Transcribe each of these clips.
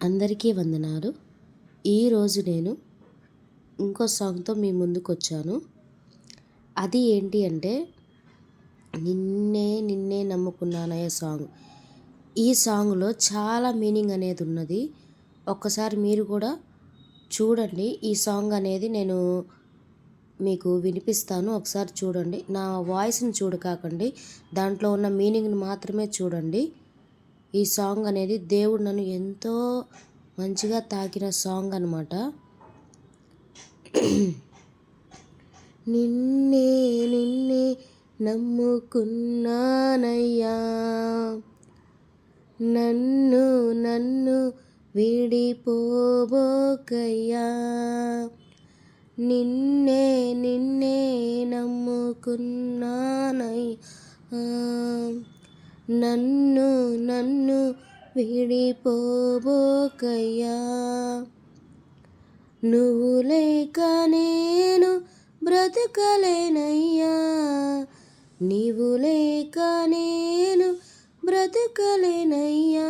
అందరికీ వందనాలు. ఈరోజు నేను ఇంకో సాంగ్తో మీ ముందుకు వచ్చాను. అది ఏంటి అంటే నిన్నే నిన్నే నమ్ముకున్నానయ్య సాంగ్. ఈ సాంగ్లో చాలా మీనింగ్ అనేది ఉన్నది. ఒక్కసారి మీరు కూడా చూడండి. ఈ సాంగ్ అనేది నేను మీకు వినిపిస్తాను, ఒకసారి చూడండి. నా వాయిస్ని చూడకాకండి, దాంట్లో ఉన్న మీనింగ్ని మాత్రమే చూడండి. ఈ సాంగ్ అనేది దేవుడు నన్ను ఎంతో మంచిగా తాకిన సాంగ్ అన్నమాట. నిన్నే నిన్నే నమ్ముకున్నానయ్యా, నన్ను నన్ను విడిపోబోకయ్యా, నిన్నే నిన్నే నమ్ముకున్నానయ్యా, నన్ను నన్ను విడిపోబోకయ్యా, నువ్వు లేక నేను బ్రతకలేనయ్యా, నీవు లేక నేను బ్రతకలేనయ్యా,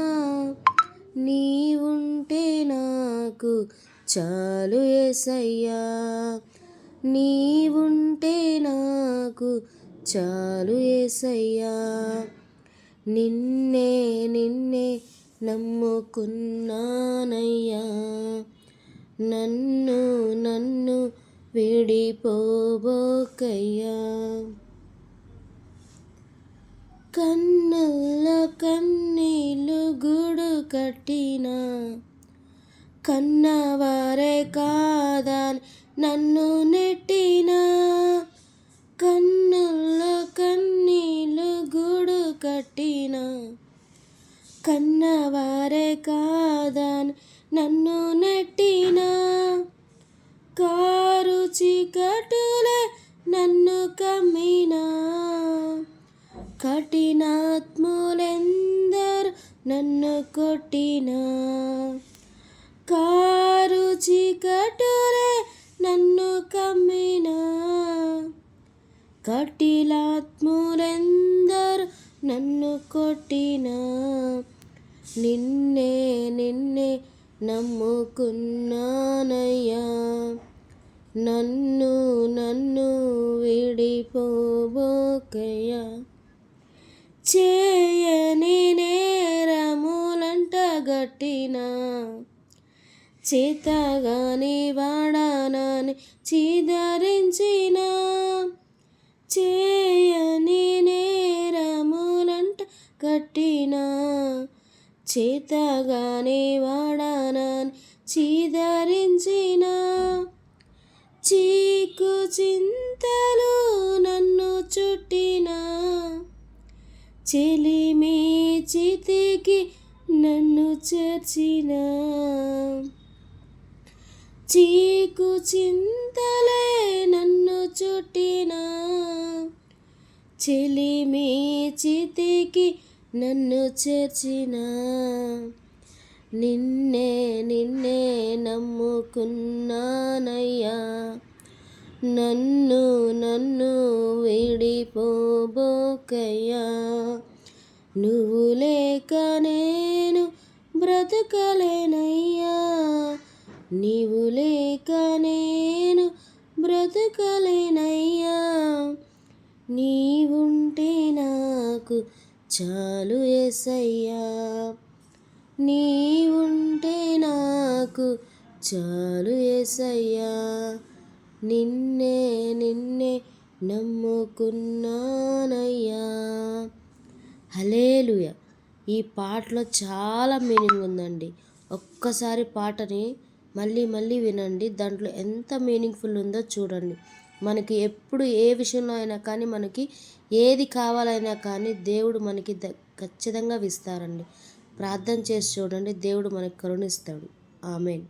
నీవుంటే నాకు చాలు యేసయ్యా, నీవుంటే నాకు చాలు యేసయ్యా, నిన్నే నిన్నే నమ్ముకున్నానయ్యా, నన్ను నన్ను విడిపోబోకయ్యా, కన్నుల్లో కన్నీళ్ళు గూడు కట్టిన కన్నవారే కాదని నన్ను నెట్టిన, కన్నుల్లో కన్నీళ్ళు గూడు కట్టిన కన్నవారే కాదని నన్ను నెట్టిన, కారు చీకటులే నన్ను కమ్మిన, కఠినాత్ములెందరు నన్ను కొట్టిన, కారు చీకటులే నన్ను కమ్మిన, కఠినాత్ములెందరు నన్ను కొట్టిన, నిన్నే నిన్నే నమ్ముకున్నానయ్యా, నన్ను నన్ను విడిపోబోకయ్యా, చేయని నేరములంట గట్టిన చేతగాని వాడానని చీదరించిన, చేయని నేరములంట గట్టిన చేతగాని వాడానని చీదరించిన, చీకు చింతలు నన్ను చుట్టిన, చెలిమి చితికి నన్ను చేర్చిన, చీకు చింతలే నన్ను చుట్టిన, చెలిమి చితికి నన్ను చేర్చిన, నిన్నే నిన్నే నమ్ముకున్నానయ్యా, నన్ను నన్ను విడిపోబోకయ్యా, నువ్వు లేక నేను బ్రతకలేనయ్యా, నీవు లేక నేను బ్రతకలేనయ్యా, నీవుంటే నాకు చాలు యేసయ్యా, నీవుంటే నాకు చాలు యేసయ్యా, నిన్నే నిన్నే నమ్ముకున్నానయ్యా. హల్లెలూయా. ఈ పాటలో చాలా మీనింగ్ ఉందండి. ఒక్కసారి పాటని మళ్ళీ మళ్ళీ వినండి, దాంట్లో ఎంత మీనింగ్ఫుల్ ఉందో చూడండి. మనకి ఎప్పుడు ఏ విషయంలో అయినా కానీ, మనకి ఏది కావాలైనా కానీ దేవుడు మనకి ఖచ్చితంగా ఇస్తారండి. ప్రార్థన చేసి చూడండి, దేవుడు మనకి కరుణిస్తాడు. ఆమేన్.